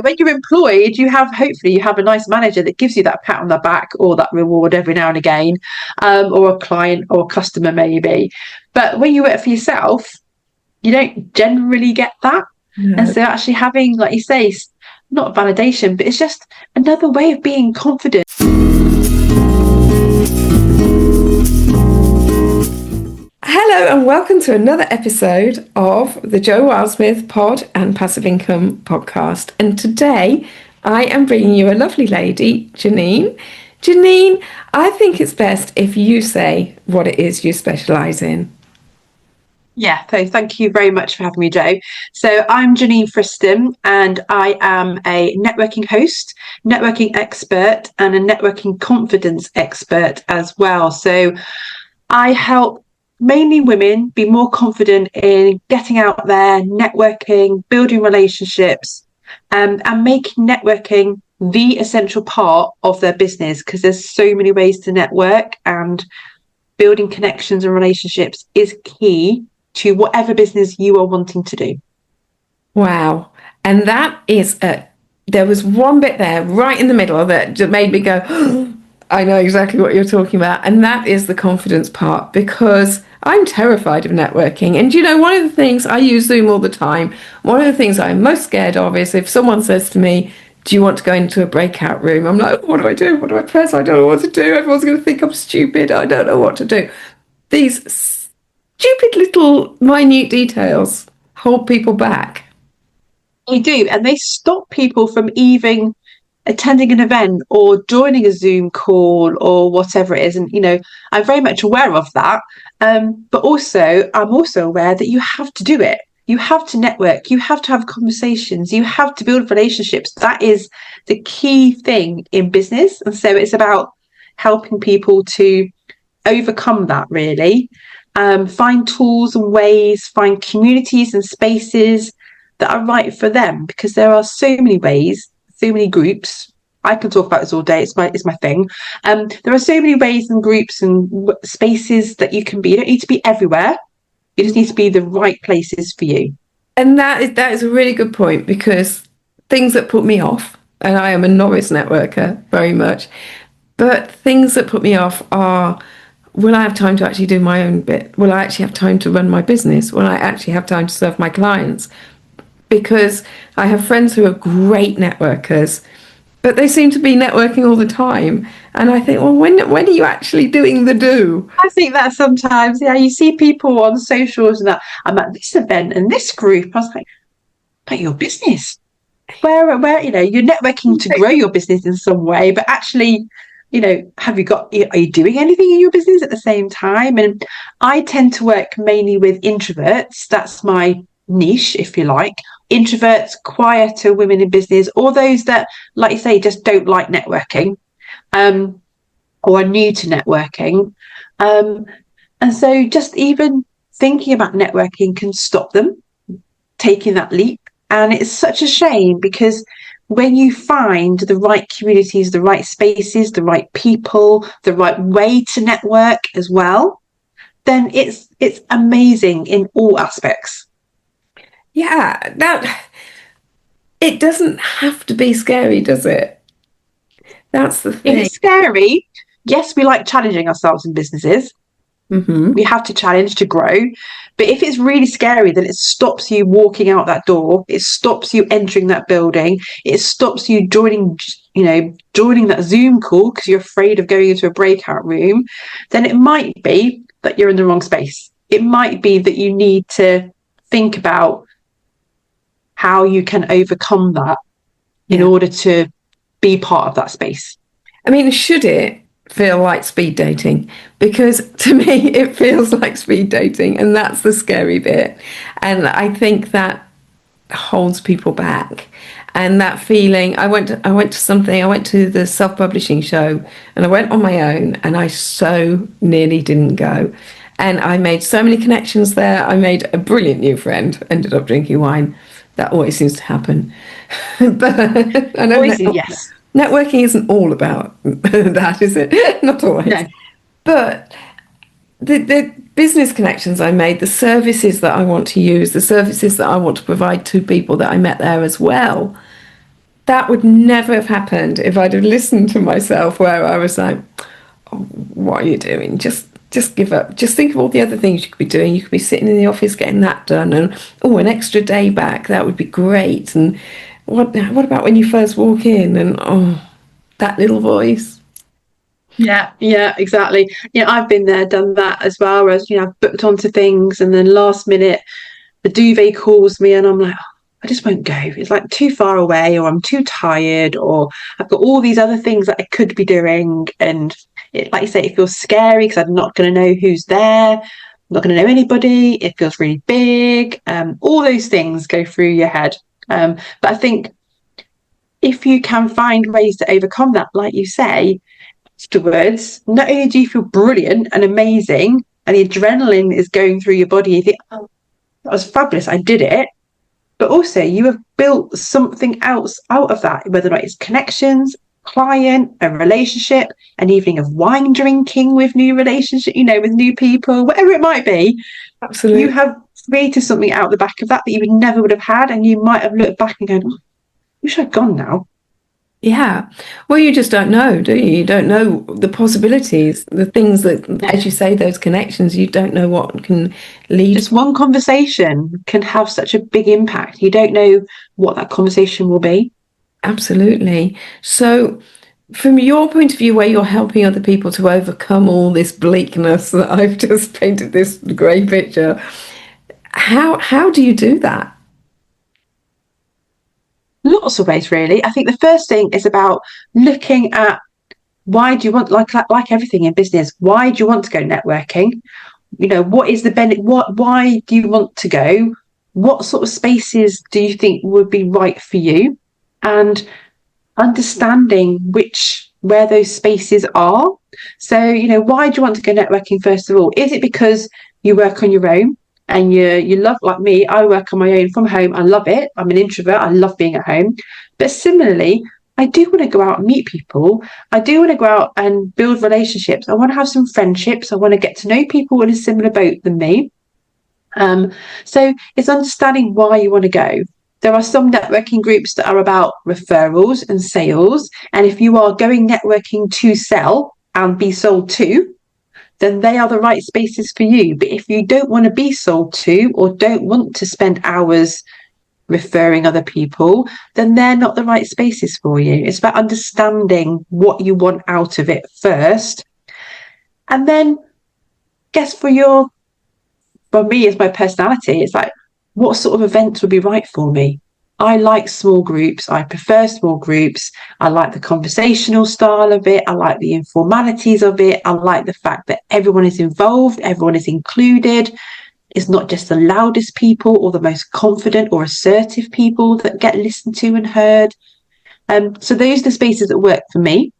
when you're employed, hopefully you have a nice manager that gives you that pat on the back or that reward every now and again, or a client or a customer maybe. But when you work for yourself, you don't generally get that. No. And so actually having, like you say, not validation, but it's just another way of being confident. Hello and welcome to another episode of the Jo Wildsmith Pod and Passive Income Podcast. And today I am bringing you a lovely lady, Janine. Janine, I think it's best if you say what it is you specialise in. Yeah, so thank you very much for having me, Jo. So I'm Janine Friston and I am a networking host, networking expert and a networking confidence expert as well. So I help mainly women be more confident in getting out there, networking, building relationships, and making networking the essential part of their business, because there's so many ways to network, and building connections and relationships is key to whatever business you are wanting to do. Wow. And that is there was one bit there right in the middle that just made me go, oh, I know exactly what you're talking about. And that is the confidence part, because I'm terrified of networking. And you know, one of the things, I use Zoom all the time. One of the things I'm most scared of is if someone says to me, do you want to go into a breakout room? I'm like, what do I do? What do I press? I don't know what to do. Everyone's going to think I'm stupid. I don't know what to do. These stupid little minute details hold people back. They do, and they stop people from even attending an event or joining a Zoom call or whatever it is. And, you know, I'm very much aware of that. But also, I'm also aware that you have to do it. You have to network. You have to have conversations. You have to build relationships. That is the key thing in business. And so it's about helping people to overcome that, really. Find tools and ways, find communities and spaces that are right for them, because there are so many ways, so many groups. I can talk about this all day. It's my thing. There are so many ways and groups and spaces that you can be. You don't need to be everywhere. You just need to be the right places for you. And that is a really good point, because things that put me off, and I am a novice networker very much, but things that put me off are, will I have time to actually do my own bit? Will I actually have time to run my business? Will I actually have time to serve my clients? Because I have friends who are great networkers, but they seem to be networking all the time. And I think, well, when are you actually doing the do? I think that sometimes, yeah, you see people on socials and that, I'm at this event and this group. I was like, but your business, where, you know, you're networking to grow your business in some way, but actually, you know, are you doing anything in your business at the same time? And I tend to work mainly with introverts. That's my niche, if you like. Introverts, quieter women in business, or those that, like you say, just don't like networking, or are new to networking. And so just even thinking about networking can stop them taking that leap. And it's such a shame, because when you find the right communities, the right spaces, the right people, the right way to network as well, then it's amazing in all aspects. Yeah, that, it doesn't have to be scary, does it? That's the thing. It's scary. Yes, we like challenging ourselves in businesses. Mm-hmm. We have to challenge to grow. But if it's really scary, then it stops you walking out that door. It stops you entering that building. It stops you joining that Zoom call because you're afraid of going into a breakout room. Then it might be that you're in the wrong space. It might be that you need to think about how you can overcome that in order to be part of that space. I mean, should it feel like speed dating? Because to me, it feels like speed dating, and that's the scary bit. And I think that holds people back. And that feeling, I went to the self-publishing show, and I went on my own, and I so nearly didn't go. And I made so many connections there. I made a brilliant new friend, ended up drinking wine. That always seems to happen. But I know Yes. Networking isn't all about that, is it? Not always. No. But the business connections I made, the services that I want to use, the services that I want to provide to people that I met there as well, that would never have happened if I'd have listened to myself, where I was like, oh, what are you doing? Just give up. Just think of all the other things you could be doing. You could be sitting in the office getting that done, and oh, an extra day back, that would be great. And what about when you first walk in, and oh, that little voice? Yeah, exactly. I've been there, done that as well. Whereas, I've booked onto things and then last minute the duvet calls me and I'm like, oh, I just won't go. It's like too far away, or I'm too tired, or I've got all these other things that I could be doing. And like you say, it feels scary because I'm not going to know who's there. I'm not going to know anybody. It feels really big. All those things go through your head. But I think if you can find ways to overcome that, like you say, afterwards, not only do you feel brilliant and amazing, and the adrenaline is going through your body, you think, oh, that was fabulous, I did it. But also, you have built something else out of that, whether or not it's connections, client, a relationship, an evening of wine drinking with new relationship, with new people, whatever it might be. Absolutely. You have created something out the back of that you would have had, and you might have looked back and gone, oh, I wish I'd gone now. Yeah. Well, you just don't know, do you? You don't know the possibilities, the things that, as you say, those connections, you don't know what can lead. Just one conversation can have such a big impact. You don't know what that conversation will be. Absolutely. So, from your point of view, where you're helping other people to overcome all this bleakness that I've just painted this grey picture, how do you do that? Lots of ways, really. I think the first thing is about looking at, why do you want, like everything in business, why do you want to go networking? What is the benefit? Why do you want to go? What sort of spaces do you think would be right for you? And understanding where those spaces are. So, why do you want to go networking, first of all? Is it because you work on your own and you love, like me, I work on my own from home. I love it. I'm an introvert. I love being at home. But similarly, I do want to go out and meet people. I do want to go out and build relationships. I want to have some friendships. I want to get to know people in a similar boat than me. So it's understanding why you want to go. There are some networking groups that are about referrals and sales. And if you are going networking to sell and be sold to, then they are the right spaces for you. But if you don't want to be sold to, or don't want to spend hours referring other people, then they're not the right spaces for you. It's about understanding what you want out of it first. And then, for me, as my personality, it's like, what sort of events would be right for me? I like small groups. I prefer small groups. I like the conversational style of it. I like the informalities of it. I like the fact that everyone is involved, everyone is included. It's not just the loudest people or the most confident or assertive people that get listened to and heard. So those are the spaces that work for me.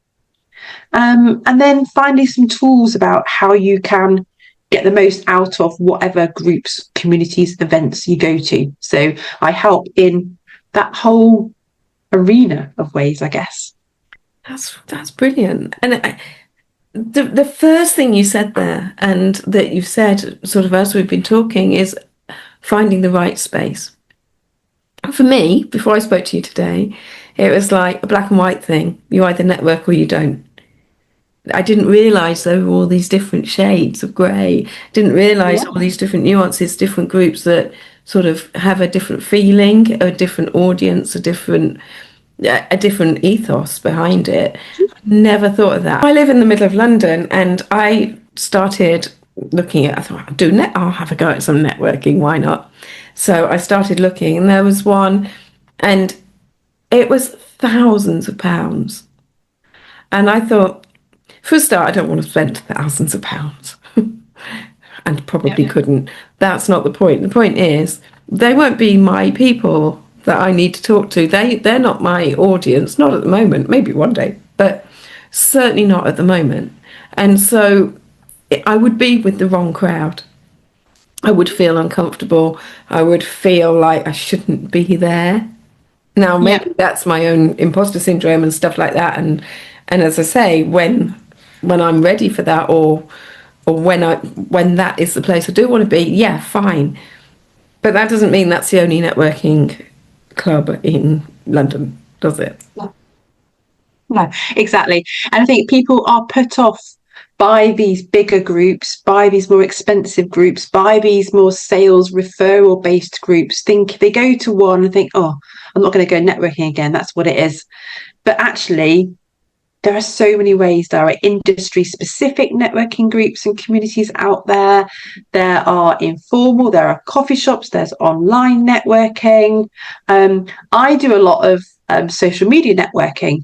And then finding some tools about how you can get the most out of whatever groups, communities, events you go to. So I help in that whole arena of ways, I guess. That's brilliant. And the first thing you said there, and that you've said sort of as we've been talking, is finding the right space. For me, before I spoke to you today, it was like a black and white thing. You either network or you don't. I didn't realise there were all these different shades of grey. Didn't realise all these different nuances, different groups that sort of have a different feeling, a different audience, a different ethos behind it. Never thought of that. I live in the middle of London, and I started looking at, I thought, I'll have a go at some networking, why not? So I started looking, and there was one, and it was thousands of pounds. And I thought, for a start, I don't want to spend thousands of pounds. And probably couldn't. That's not the point. The point is, they won't be my people that I need to talk to. They're not my audience, not at the moment, maybe one day, but certainly not at the moment. And so I would be with the wrong crowd. I would feel uncomfortable. I would feel like I shouldn't be there. Now, maybe that's my own imposter syndrome and stuff like that. And as I say, when I'm ready for that, or when that is the place I do want to be, yeah, fine. But that doesn't mean that's the only networking club in London. does it? No, exactly. And I think people are put off by these bigger groups, by these more expensive groups, by these more sales referral based groups. Think they go to one and think, oh, I'm not going to go networking again. That's what it is. But actually, there are so many ways. There are industry specific networking groups and communities out there. There are informal, there are coffee shops, there's online networking. I do a lot of social media networking.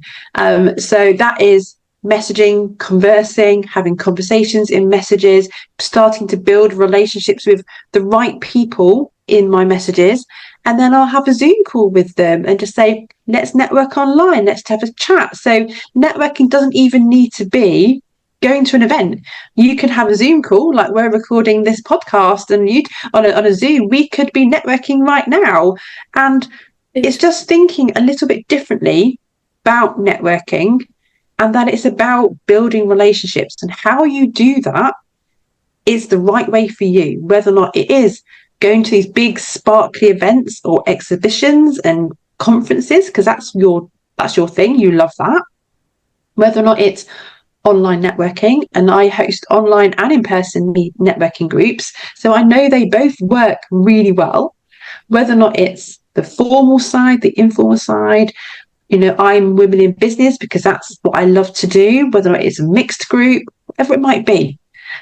So that is messaging, conversing, having conversations in messages, starting to build relationships with the right people in my messages. And then I'll have a Zoom call with them and just say, let's network online, let's have a chat. So networking doesn't even need to be going to an event. You can have a Zoom call, like we're recording this podcast, and you on a Zoom, we could be networking right now. And it's just thinking a little bit differently about networking, and that it's about building relationships, and how you do that is the right way for you, whether or not it is going to these big sparkly events or exhibitions and conferences, because that's your thing, you love that, whether or not it's online networking. And I host online and in-person networking groups, so I know they both work really well, whether or not it's the formal side, the informal side. I'm women in business because that's what I love to do, whether or not it's a mixed group, whatever it might be.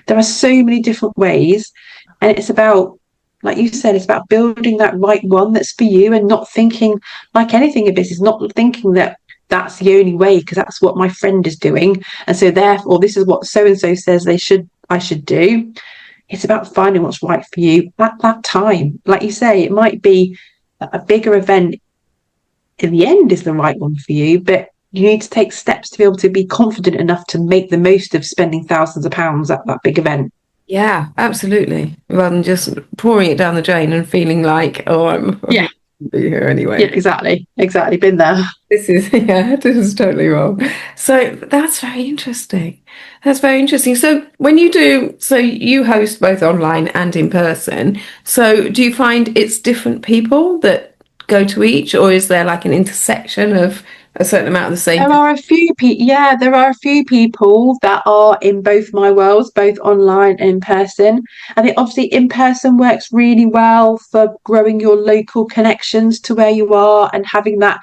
There are so many different ways, and it's about, like you said, it's about building that right one that's for you, and not thinking, like anything in business, not thinking that that's the only way because that's what my friend is doing, and so therefore this is what so and so says I should do. It's about finding what's right for you at that time. Like you say, it might be a bigger event in the end is the right one for you, but you need to take steps to be able to be confident enough to make the most of spending thousands of pounds at that big event. Yeah, absolutely. Rather than just pouring it down the drain and feeling like, oh, I'm Yeah. be here anyway. Yeah, exactly. Been there. This is totally wrong. So that's very interesting. So when you host both online and in person. So do you find it's different people that go to each, or is there like an intersection of a certain amount of the same? There are a few people. Yeah, there are a few people that are in both my worlds, both online and in person. I think obviously in person works really well for growing your local connections to where you are and having that,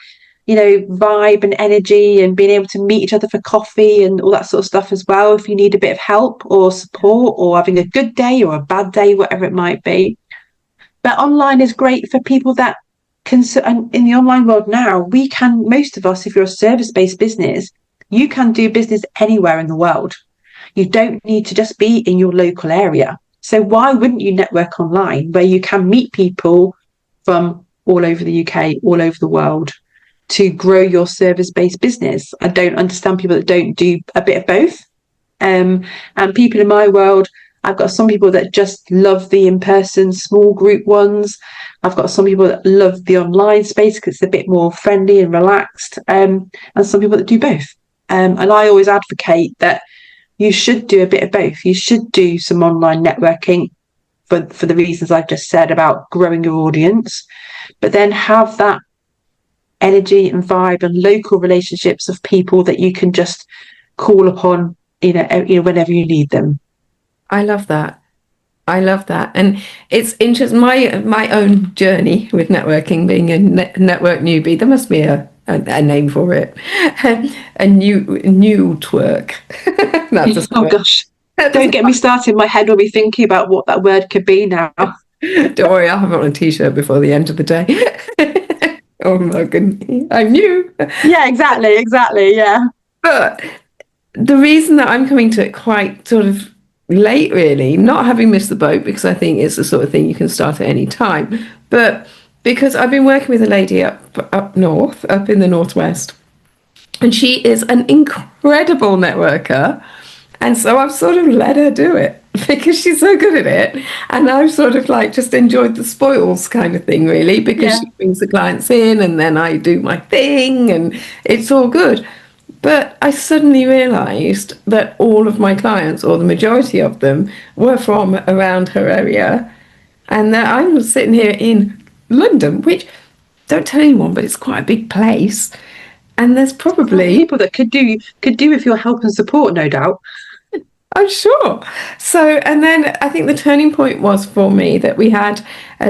vibe and energy, and being able to meet each other for coffee and all that sort of stuff as well. If you need a bit of help or support, or having a good day or a bad day, whatever it might be. But online is great for people that and in the online world now, most of us, if you're a service-based business, you can do business anywhere in the world. You don't need to just be in your local area. So why wouldn't you network online, where you can meet people from all over the UK, all over the world, to grow your service-based business? I don't understand people that don't do a bit of both. And people in my world, I've got some people that just love the in-person small group ones. I've got some people that love the online space because it's a bit more friendly and relaxed, and some people that do both. And I always advocate that you should do a bit of both. You should do some online networking for the reasons I've just said about growing your audience, but then have that energy and vibe and local relationships of people that you can just call upon, whenever you need them. I love that. And it's interesting, my own journey with networking, being a network newbie. There must be a name for it. A new twerk. Oh gosh. Don't get me started. My head will be thinking about what that word could be now. Don't worry, I'll have it on a t-shirt before the end of the day. Oh my goodness, I'm new. Yeah, exactly. Yeah. But the reason that I'm coming to it quite sort of late, really, not having missed the boat, because I think it's the sort of thing you can start at any time, but because I've been working with a lady up north, up in the northwest, and she is an incredible networker, and so I've sort of let her do it because she's so good at it, and I've sort of like just enjoyed the spoils kind of thing, really, because she brings the clients in and then I do my thing and it's all good. But I suddenly realised that all of my clients, or the majority of them, were from around her area, and that I'm sitting here in London, which, don't tell anyone, but it's quite a big place. And there's probably people that could do with your help and support, no doubt. I'm sure. So, and then I think the turning point was for me that we had.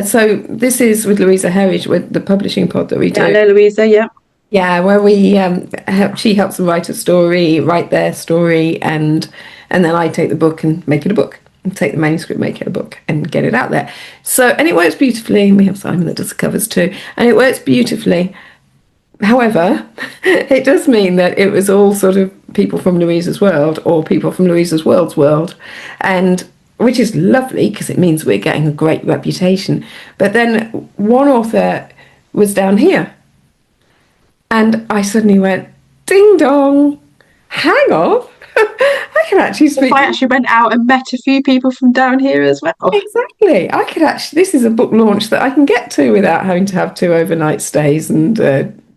So this is with Louisa Herridge, with the publishing pod that we do. Yeah, I know Louisa. Yeah. Yeah, where we she helps them write a story, write their story, and then I take the book and make it a book, and take the manuscript, make it a book, and get it out there. So, and it works beautifully. And we have Simon that does the covers too, and it works beautifully. However, it does mean that it was all sort of people from Louisa's world or people from Louisa's world's world, and which is lovely because it means we're getting a great reputation. But then one author was down here, and I suddenly went, ding dong, hang on, I can actually speak. I actually went out and met a few people from down here as well. Exactly. I could actually, this is a book launch that I can get to without having to have 2 overnight stays and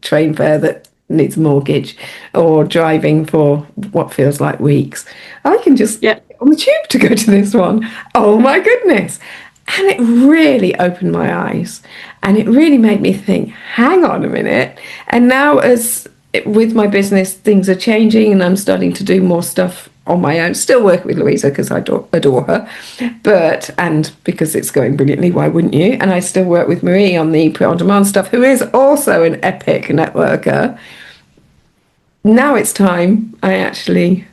train fare that needs a mortgage or driving for what feels like weeks. I can just get on the tube to go to this one. Oh my goodness. And it really opened my eyes, and it really made me think, hang on a minute. And now, as with my business, things are changing and I'm starting to do more stuff on my own. Still work with Louisa because I adore her, and because it's going brilliantly, why wouldn't you? And I still work with Marie on the print on demand stuff, who is also an epic networker. Now it's time. I actually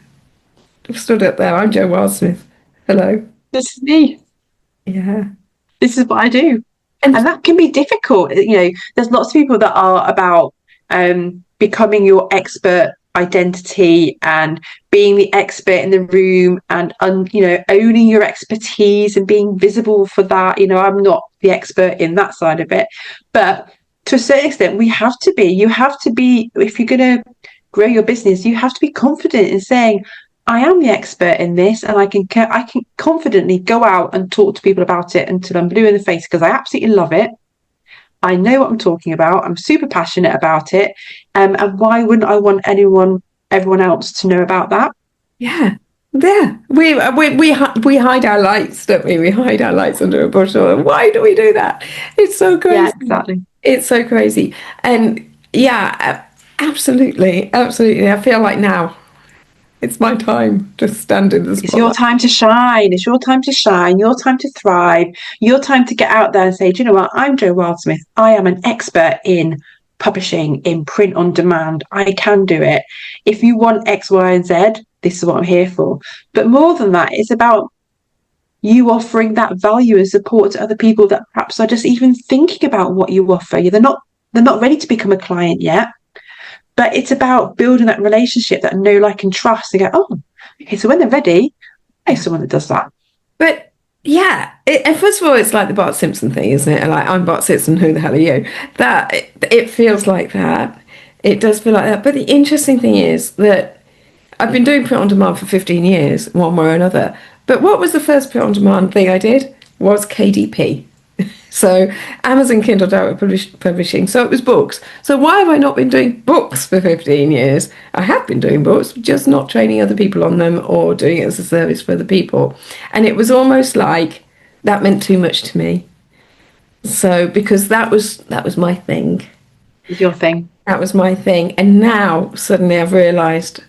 stood up there. I'm Jo Wildsmith. Hello. This is me. Yeah. This is what I do. And that can be difficult. You know, there's lots of people that are about becoming your expert identity and being the expert in the room and owning your expertise and being visible for that. You know, I'm not the expert in that side of it, but to a certain extent you have to be, if you're going to grow your business, you have to be confident in saying, I am the expert in this, and I can confidently go out and talk to people about it until I'm blue in the face, because I absolutely love it. I know what I'm talking about. I'm super passionate about it. And why wouldn't I want everyone else to know about that? Yeah. Yeah. We hide our lights, don't we? We hide our lights under a bushel. Why do we do that? It's so crazy. Yeah, exactly. It's so crazy. And yeah, absolutely. Absolutely. I feel like now it's my time to stand in the spotlight. It's your time to shine. It's your time to shine. Your time to thrive. Your time to get out there and say, do you know what? I'm Jo Wildsmith. I am an expert in publishing, in print on demand. I can do it. If you want X, Y, and Z, this is what I'm here for. But more than that, it's about you offering that value and support to other people that perhaps are just even thinking about what you offer. They're not ready to become a client yet. But it's about building that relationship, that know, like, and trust. They go, oh, okay, so when they're ready, there's someone that does that. But yeah, and first of all, it's like the Bart Simpson thing, isn't it? Like, I'm Bart Simpson, who the hell are you? That it feels like that. It does feel like that. But the interesting thing is that I've been doing print on demand for 15 years, one way or another. But what was the first print on demand thing I did? Was KDP. So Amazon Kindle Direct Publishing. So it was books. So why have I not been doing books for 15 years? I have been doing books, just not training other people on them or doing it as a service for other people. And it was almost like that meant too much to me. So because that was my thing. Your thing. That was my thing. And now suddenly I've realised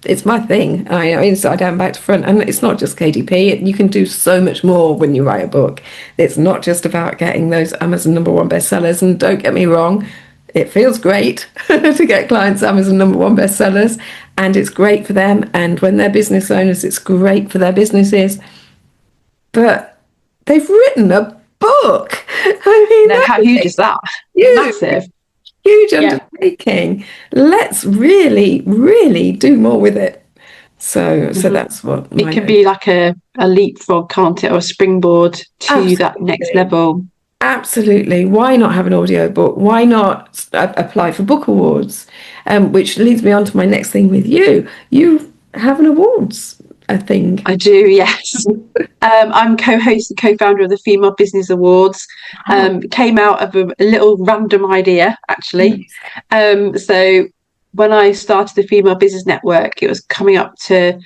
it's my thing. Inside out, back to front. And it's not just KDP. You can do so much more when you write a book. It's not just about getting those Amazon #1 bestsellers. And don't get me wrong, it feels great to get clients Amazon #1 bestsellers. And it's great for them. And when they're business owners, it's great for their businesses. But they've written a book. I mean, how huge is that? Huge. Massive. Huge undertaking. Let's really, really do more with it. So that's what it can be, like a leapfrog, can't it, or a springboard to Absolutely. That next level. Absolutely. Why not have an audio book? Why not apply for book awards? Which leads me on to my next thing with you. You have an awards thing. I do, yes. I'm co-host and co-founder of the Female Business Awards. Came out of a little random idea, actually. So when I started the Female Business Network, it was coming up to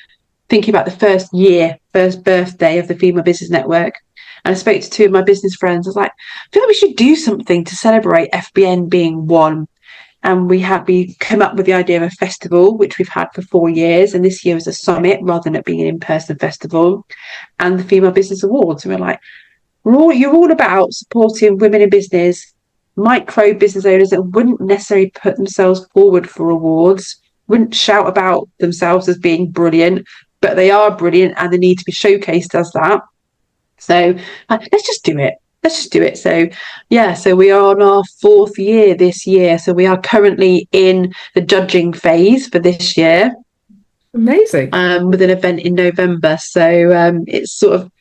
thinking about the first birthday of the Female Business Network. And I spoke to 2 of my business friends. I was like, I feel like we should do something to celebrate FBN being 1. and we come up with the idea of a festival, which we've had for 4 years, and this year was a summit rather than it being an in-person festival, and the Female Business Awards. And we're like, you're all about supporting women in business, micro business owners that wouldn't necessarily put themselves forward for awards, wouldn't shout about themselves as being brilliant, but they are brilliant and they need to be showcased as that. So let's just do it. So so we are on our 4th year this year. So we are currently in the judging phase for this year. Amazing. With an event in November. So it's sort of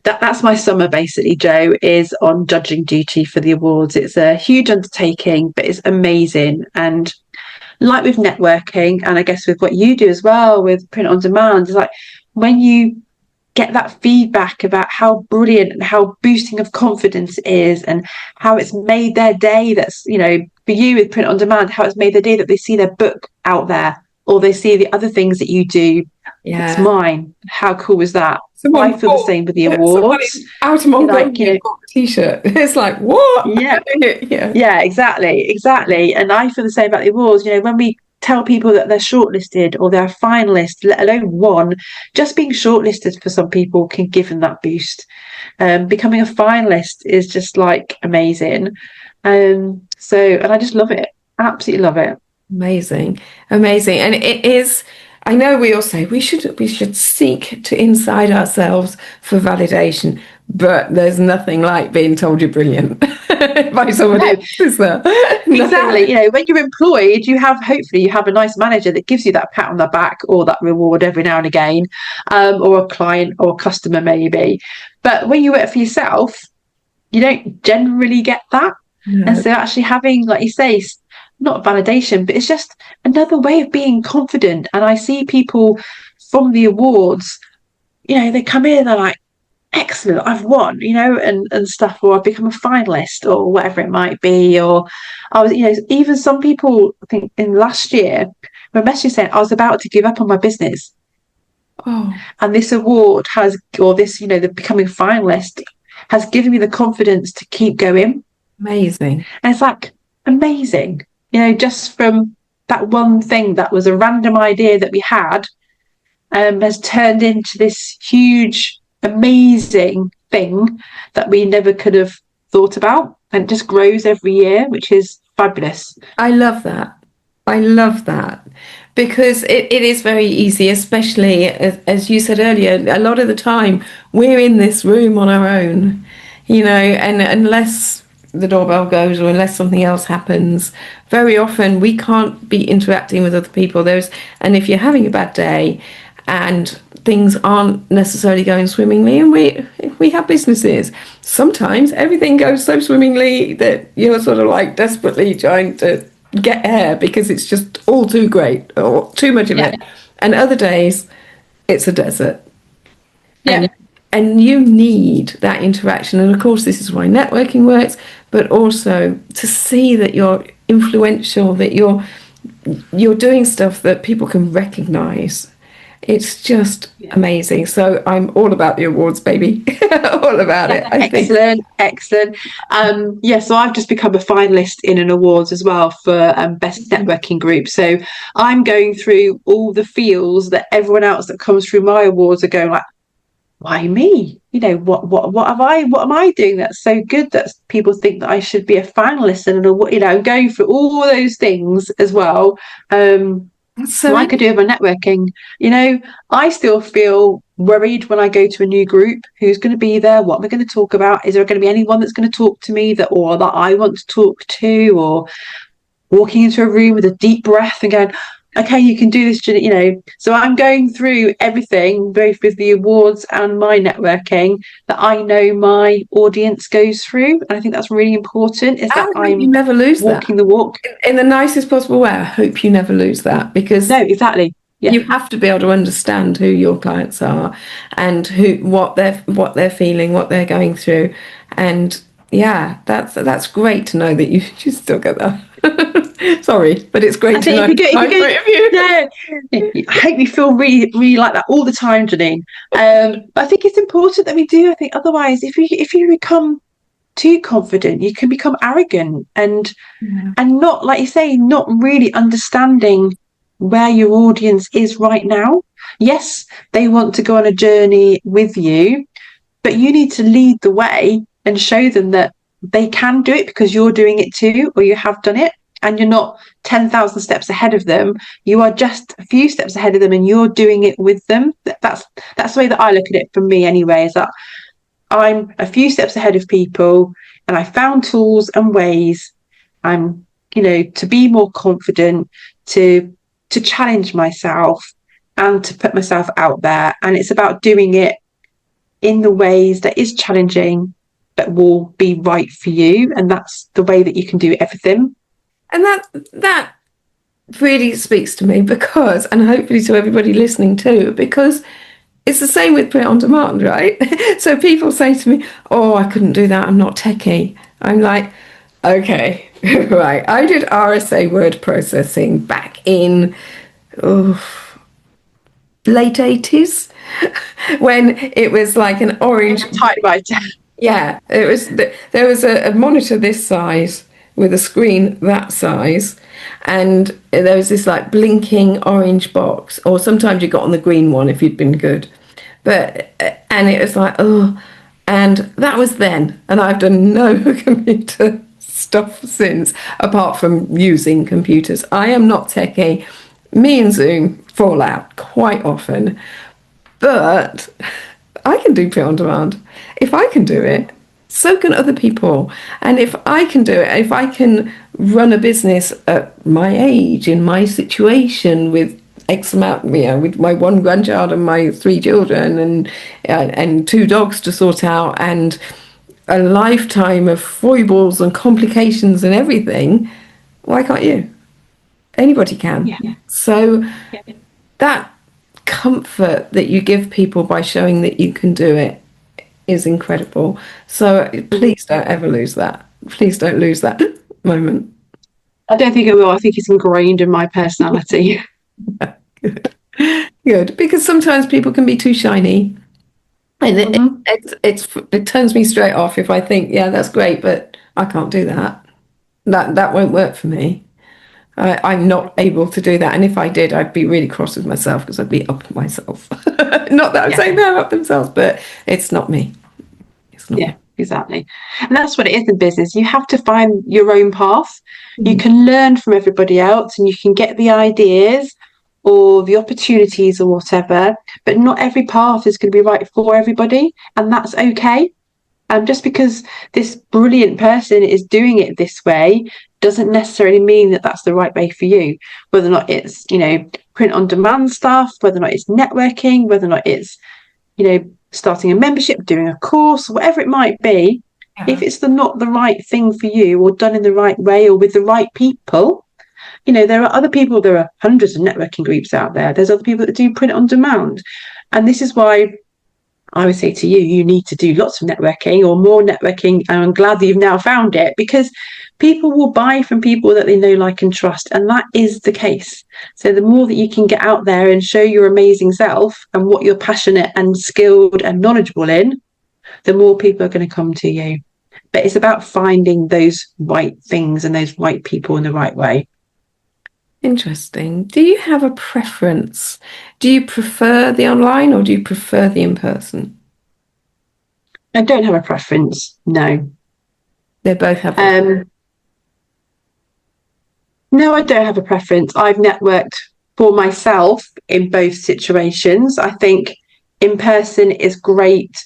that's my summer basically, Jo, is on judging duty for the awards. It's a huge undertaking, but it's amazing. And like with networking, and I guess with what you do as well with print on demand, is like when you get that feedback about how brilliant and how boosting of confidence is, and how it's made their day. That's, you know, for you with print on demand, how it's made their day that they see their book out there, or they see the other things that you do. Yeah, it's mine. How cool is that? I feel the same with the awards. Out of Mongolia, t-shirt. It's like, what? Yeah, exactly. And I feel the same about the awards. You know, when we tell people that they're shortlisted or they're finalists, let alone won, just being shortlisted for some people can give them that boost. Becoming a finalist is just like amazing. And I just love it. Absolutely love it. Amazing. And it is, I know we all say we should seek to inside ourselves for validation, but there's nothing like being told you're brilliant by somebody else, is there? Exactly. You know, when you're employed, hopefully you have a nice manager that gives you that pat on the back or that reward every now and again, or a client or a customer maybe. But when you work for yourself, you don't generally get that. No. And so actually having, like you say, not validation, but it's just another way of being confident. And I see people from the awards, you know, they come in and they're like, excellent, I've won, you know, and stuff, or I've become a finalist or whatever it might be. Or I was, you know, even some people, I think in last year, were messaging saying I was about to give up on my business. Oh. And this award the becoming finalist has given me the confidence to keep going. Amazing. And it's like, amazing. You know, just from that one thing that was a random idea that we had, has turned into this huge, amazing thing that we never could have thought about, and it just grows every year, which is fabulous. I love that because it is very easy, especially as you said earlier, a lot of the time we're in this room on our own, you know, and unless the doorbell goes or unless something else happens, very often we can't be interacting with other people. And if you're having a bad day and things aren't necessarily going swimmingly, and we have businesses, sometimes everything goes so swimmingly that you're sort of like desperately trying to get air because it's just all too great or too much of it. And other days it's a desert. And you need that interaction. And of course, this is why networking works, but also to see that you're influential, that you're doing stuff that people can recognize. It's just amazing. So I'm all about the awards, baby. All about it. Excellent. So I've just become a finalist in an awards as well for best networking group. So I'm going through all the feels that everyone else that comes through my awards are going like, why me? You know, what am I doing that's so good that people think that I should be a finalist? And, you know, I'm going through all those things as well. Like I do with my networking, you know, I still feel worried when I go to a new group. Who's going to be there? What am I going to talk about? Is there going to be anyone that's going to talk to me that I want to talk to? Or walking into a room with a deep breath and going, okay, you can do this, you know. So I'm going through everything, both with the awards and my networking, that I know my audience goes through. And I think that's really important, is that I'm you never lose walking the walk. In the nicest possible way. I hope you never lose that, because no, exactly. Yeah. You have to be able to understand who your clients are and what they're feeling, what they're going through. And yeah, that's great to know that you still get that. Sorry, but it's great to know. I hope you feel really, really like that all the time, Janine. But I think it's important that we do. I think otherwise, if you become too confident. You can become arrogant and not, like you say, not really understanding where your audience is right now. Yes, they want to go on a journey with you, but you need to lead the way and show them that they can do it because you're doing it too, or you have done it, and you're not 10,000 steps ahead of them. You are just a few steps ahead of them and you're doing it with them. That's the way that I look at it, for me anyway, is that I'm a few steps ahead of people and I found tools and ways to be more confident, to challenge myself and to put myself out there. And it's about doing it in the ways that is challenging, that will be right for you. And that's the way that you can do everything. And that really speaks to me because, and hopefully to everybody listening too, because it's the same with print on demand, right? So people say to me, oh, I couldn't do that, I'm not techie. I'm like, okay, right. I did RSA word processing back in late 80s when it was like an orange typewriter. Yeah, it was. There was a monitor this size with a screen that size, and there was this like blinking orange box, or sometimes you got on the green one if you'd been good. But and it was like, oh, and that was then, and I've done no computer stuff since, apart from using computers. I am not techie. Me and Zoom fall out quite often, but I can do print on demand. If I can do it, so can other people. And if I can do it, if I can run a business at my age, in my situation, with X amount, with my one grandchild and my 3 children and 2 dogs to sort out and a lifetime of foibles and complications and everything, why can't you? Anybody can. Yeah. So that comfort that you give people by showing that you can do it is incredible. So please don't ever lose that. Please don't lose that moment. I don't think I will. I think it's ingrained in my personality. Good. Because sometimes people can be too shiny, and it turns me straight off if I think, yeah, that's great, but I can't do that. That won't work for me. I'm not able to do that, and if I did, I'd be really cross with myself because I'd be up myself. Not that I'm saying they're up themselves, but it's not me. It's not me. Exactly. And that's what it is in business. You have to find your own path. You can learn from everybody else and you can get the ideas or the opportunities or whatever, but not every path is going to be right for everybody, and that's okay. Just because this brilliant person is doing it this way doesn't necessarily mean that that's the right way for you. Whether or not it's, print on demand stuff, whether or not it's networking, whether or not it's, starting a membership, doing a course, whatever it might be, if it's not the right thing for you or done in the right way or with the right people, there are other people, there are hundreds of networking groups out there. There's other people that do print on demand. And this is why I would say to you, you need to do lots of networking or more networking. And I'm glad that you've now found it, because people will buy from people that they know, like, and trust. And that is the case. So the more that you can get out there and show your amazing self and what you're passionate and skilled and knowledgeable in, the more people are going to come to you. But it's about finding those right things and those right people in the right way. Interesting. Do you have a preference? Do you prefer the online or do you prefer the in-person? I don't have a preference, no. They both have. No, I don't have a preference. I've networked for myself in both situations. I think in person is great,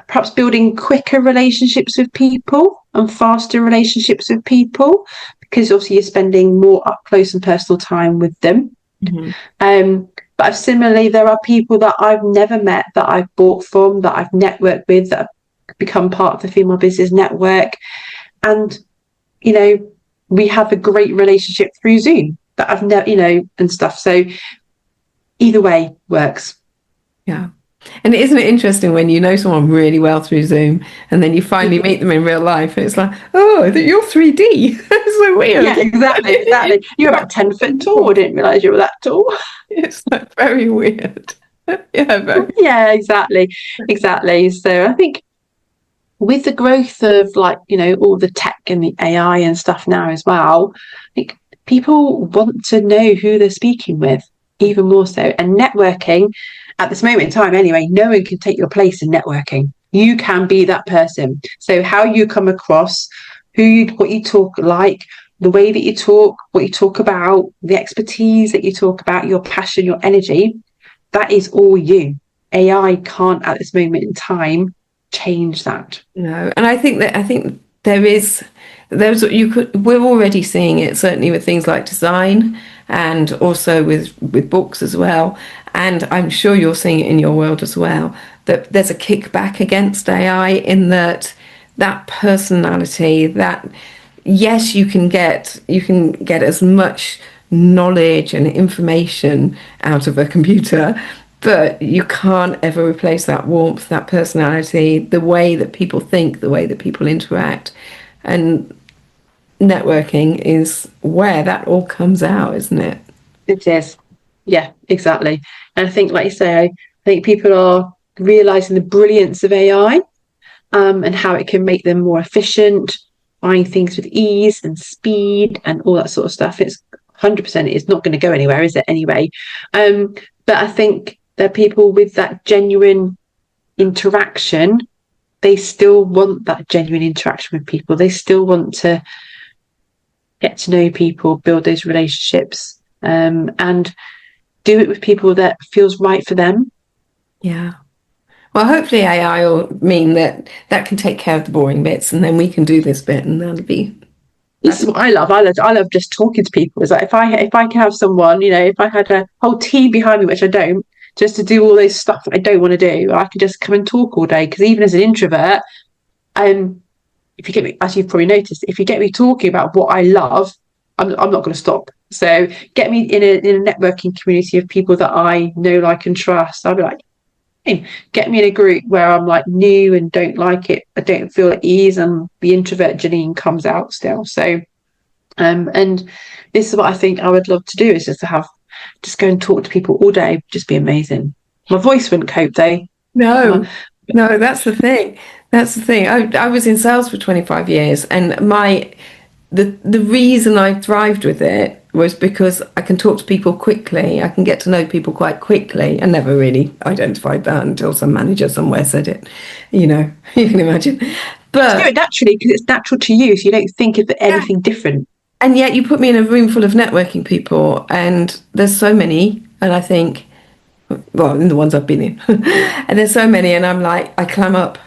perhaps building quicker relationships with people and faster relationships with people, because obviously you're spending more up close and personal time with them. But similarly, there are people that I've never met that I've bought from, that I've networked with, that have become part of the Female Business Network. And, we have a great relationship through Zoom that I've never, and stuff. So either way works. Yeah. And isn't it interesting when you know someone really well through Zoom and then you finally meet them in real life and it's like, oh, you're 3D. It's so weird. Yeah, exactly. You're about 10 foot tall. I didn't realise you were that tall. It's like very weird. Yeah, exactly. So I think with the growth of like, you know, all the tech and the AI and stuff now as well, like people want to know who they're speaking with even more so. And networking at this moment in time, anyway, no one can take your place in networking. You can be that person. So how you come across, what you talk like, the way that you talk, what you talk about, the expertise that you talk about, your passion, your energy, that is all you. AI can't at this moment in time change that. No, and I think there's we're already seeing it, certainly with things like design and also with books as well. And I'm sure you're seeing it in your world as well, that there's a kickback against AI in that personality, that yes, you can get as much knowledge and information out of a computer, but you can't ever replace that warmth, that personality, the way that people think, the way that people interact. And networking is where that all comes out, isn't it? It is. Yeah, exactly. And I think, like you say, I think people are realizing the brilliance of AI, and how it can make them more efficient, buying things with ease and speed and all that sort of stuff. It's 100%, it's not going to go anywhere, is it, anyway? But I think that people with that genuine interaction, they still want that genuine interaction with people. They still want to get to know people, build those relationships, and do it with people that feels right for them. Yeah. Well, hopefully AI will mean that can take care of the boring bits, and then we can do this bit, and that'll be. This is what I love. I love just talking to people. It's like if I can have someone, you know, if I had a whole team behind me, which I don't, just to do all those stuff that I don't want to do, I could just come and talk all day. Because even as an introvert, if you get me, as you've probably noticed, if you get me talking about what I love, I'm not going to stop. So get me in a networking community of people that I know, like, and trust. I'll be like, hey, get me in a group where I'm like new and don't like it. I don't feel at ease, and the introvert Janine comes out still. So, and this is what I think I would love to do, is just go and talk to people all day. Just be amazing. My voice wouldn't cope though. No, that's the thing. That's the thing. I was in sales for 25 years, and the reason I thrived with it was because I can talk to people quickly. I can get to know people quite quickly. I never really identified that until some manager somewhere said it. You know, you can imagine. But do it naturally, because it's natural to you, so you don't think of anything different. And yet you put me in a room full of networking people, and there's so many, and I think, well, in the ones I've been in, and there's so many, and I'm like, I clam up.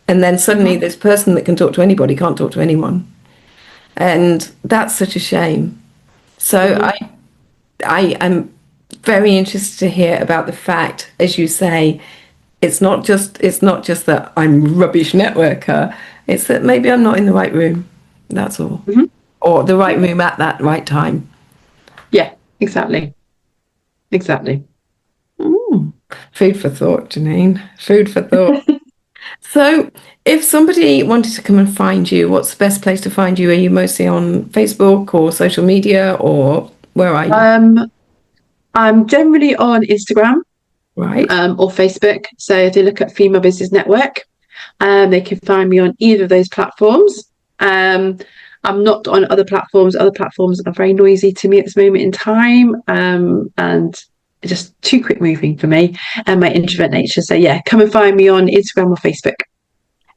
And then suddenly this person that can talk to anybody can't talk to anyone. And that's such a shame. So I am very interested to hear about the fact, as you say, it's not just that I'm rubbish networker. It's that maybe I'm not in the right room. That's all. Or the right room at that right time. Yeah, exactly. Exactly. Food for thought, Janine. Food for thought. So if somebody wanted to come and find you, what's the best place to find you? Are you mostly on Facebook or social media, or where are you? I'm generally on Instagram, Right. or Facebook. So if they look at Female Business Network, they can find me on either of those platforms. I'm not on other platforms. Other platforms are very noisy to me at this moment in time, and just too quick moving for me and my introvert nature. So yeah, come and find me on Instagram or Facebook.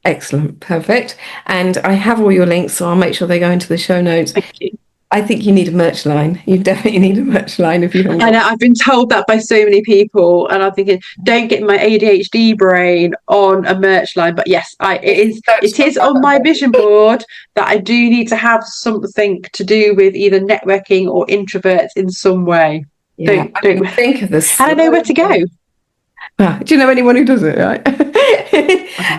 Excellent. Perfect. And I have all your links, so I'll make sure they go into the show notes. Thank you. I think you need a merch line. You definitely need a merch line if you haven't. And I've been told that by so many people, and I'm thinking, don't get my ADHD brain on a merch line. But yes, it is on my vision board that I do need to have something to do with either networking or introverts in some way. Yeah, don't think of this. I don't know where to go. Do you know anyone who does it? Right.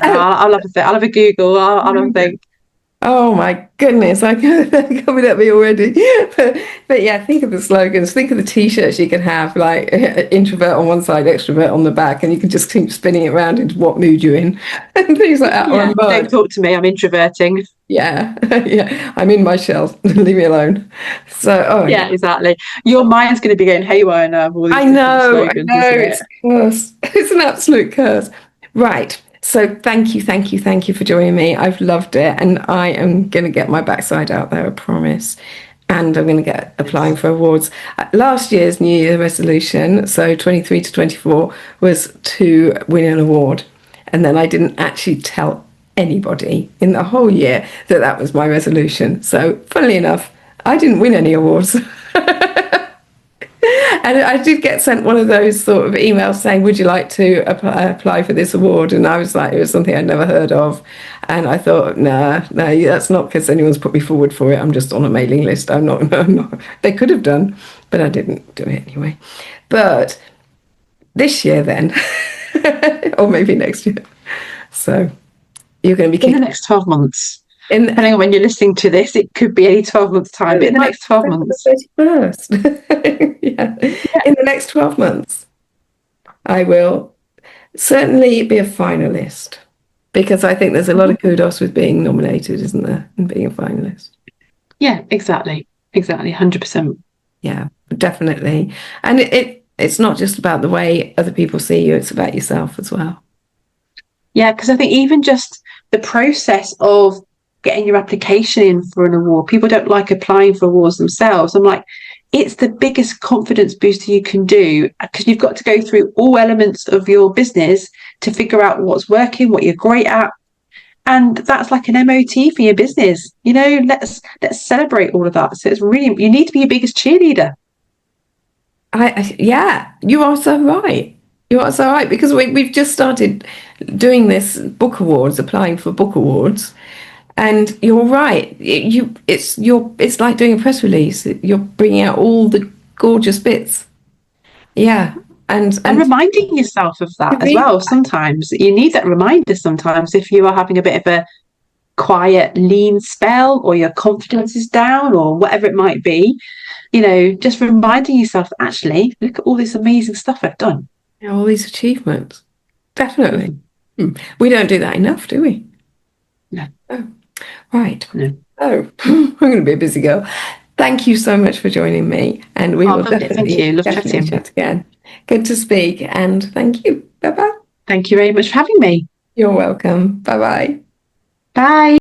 I'll have a Google. I'll have a think. Oh my goodness, I coming at me already. But yeah, think of the slogans, think of the t-shirts you can have, like introvert on one side, extrovert on the back, and you can just keep spinning it around into what mood you're in and things like that. Yeah, don't talk to me, I'm introverting. Yeah, yeah, I'm in my shell. Leave me alone. So, yeah, exactly. Your mind's going to be going haywire now. I know, it's a curse. It's an absolute curse. Right. So thank you for joining me. I've loved it, and I am going to get my backside out there, I promise. And I'm going to get applying for awards. Last year's New Year resolution, so 23 to 24, was to win an award. And then I didn't actually tell anybody in the whole year that that was my resolution. So funnily enough, I didn't win any awards. And I did get sent one of those sort of emails saying, would you like to apply for this award? And I was like, it was something I'd never heard of. And I thought, no, that's not because anyone's put me forward for it. I'm just on a mailing list. I'm not. They could have done, but I didn't do it anyway. But this year then, or maybe next year. So you're going to be in the next 12 months. Depending on when you're listening to this, it could be any 12 months' time, but in the next 12 months. 31st. Yeah. In the next 12 months, I will certainly be a finalist, because I think there's a lot of kudos with being nominated, isn't there, and being a finalist. Yeah, exactly, 100%. Yeah, definitely. And it's not just about the way other people see you, it's about yourself as well. Yeah, because I think even just the process of getting your application in for an award, people don't like applying for awards themselves. I'm like, it's the biggest confidence booster you can do, because you've got to go through all elements of your business to figure out what's working, what you're great at. And that's like an MOT for your business. You know, let's celebrate all of that. So it's really, you need to be your biggest cheerleader. Yeah, you are so right. You are so right, because we've just started doing this book awards, applying for book awards. And you're right. It's like doing a press release. You're bringing out all the gorgeous bits. Yeah, and reminding yourself of that as well. Sometimes you need that reminder. Sometimes if you are having a bit of a quiet, lean spell, or your confidence is down, or whatever it might be, you know, just reminding yourself, actually, look at all this amazing stuff I've done. Yeah, all these achievements. Definitely. We don't do that enough, do we? No. Oh. Right. No. Oh, I'm going to be a busy girl. Thank you so much for joining me, and we will definitely chat again. Good to speak, and thank you. Bye-bye. Thank you very much for having me. You're welcome. Bye-bye. Bye.